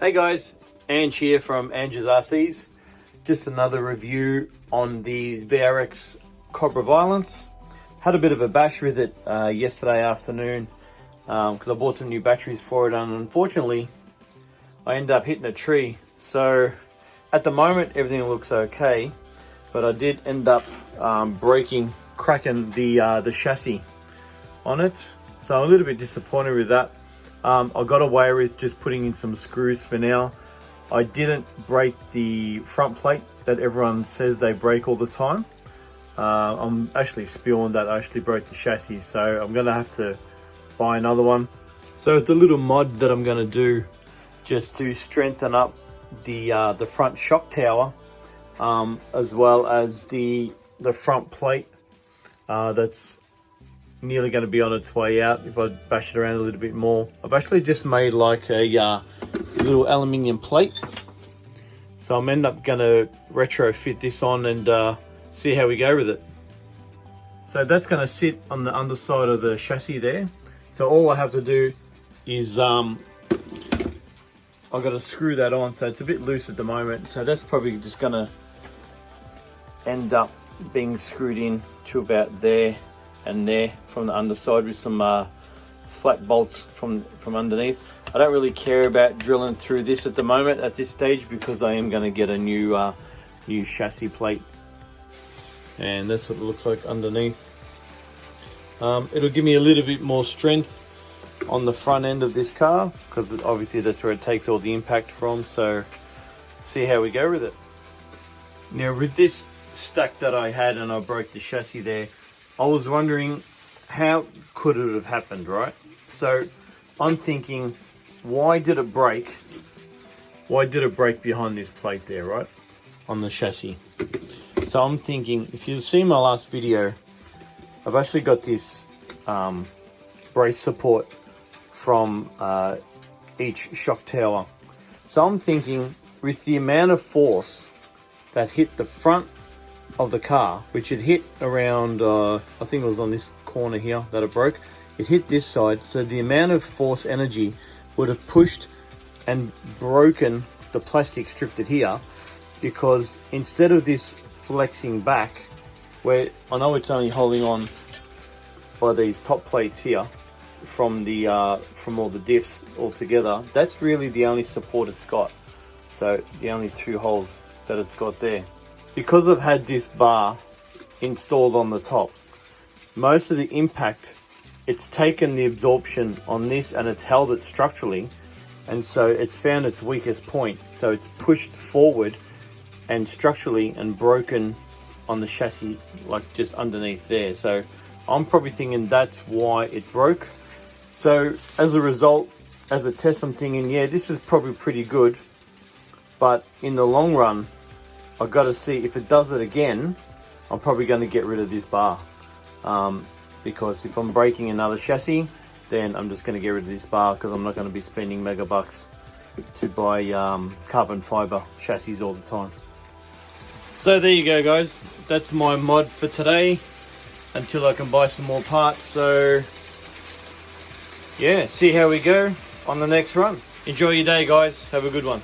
Hey guys, Ange here from Ange's RCs. Just another review on the VRX Cobra Violence. Had a bit of a bash with it yesterday afternoon because I bought some new batteries for it, and unfortunately I ended up hitting a tree. So at the moment everything looks okay, but I did end up cracking the chassis on it. So I'm a little bit disappointed with that. I got away with just putting in some screws for now. I didn't break the front plate that everyone says they break all the time. I'm actually spewing that I actually broke the chassis, so I'm gonna have to buy another one. So the little mod that I'm gonna do just to strengthen up the front shock tower, as well as the front plate that's nearly going to be on its way out if I bash it around a little bit more. I've actually just made like a little aluminium plate, so I'm end up going to retrofit this on and see how we go with it. So that's going to sit on the underside of the chassis there. So all I have to do is I've got to screw that on. So it's a bit loose at the moment, so that's probably just going to end up being screwed in to about there and there from the underside with some flat bolts from underneath. I don't really care about drilling through this at the moment at this stage, because I am going to get a new chassis plate, and that's what it looks like underneath. It'll give me a little bit more strength on the front end of this car, because obviously that's where it takes all the impact from. So see how we go with it. Now with this stack that I had and I broke the chassis there, I was wondering how could it have happened, right? So I'm thinking, why did it break? Why did it break behind this plate there, right? On the chassis. So I'm thinking, if you've seen my last video, I've actually got this brake support from each shock tower. So I'm thinking, with the amount of force that hit the front of the car, which it hit around I think it was on this corner here that it broke, it hit this side, so the amount of force energy would have pushed and broken the plastic strip here, because instead of this flexing back, where I know it's only holding on by these top plates here from the from all the diffs all together, that's really the only support it's got. So the only two holes that it's got there. Because I've had this bar installed on the top, most of the impact, it's taken the absorption on this and it's held it structurally, and so it's found its weakest point. So it's pushed forward and structurally and broken on the chassis, like just underneath there. So I'm probably thinking that's why it broke. So as a result, as a test, I'm thinking, yeah, this is probably pretty good, but in the long run, I've got to see if it does it again. I'm probably going to get rid of this bar, because if I'm breaking another chassis, then I'm just going to get rid of this bar, because I'm not going to be spending mega bucks to buy carbon fiber chassis all the time. So there you go, guys. That's my mod for today, until I can buy some more parts. So yeah, see how we go on the next run. Enjoy your day, guys. Have a good one.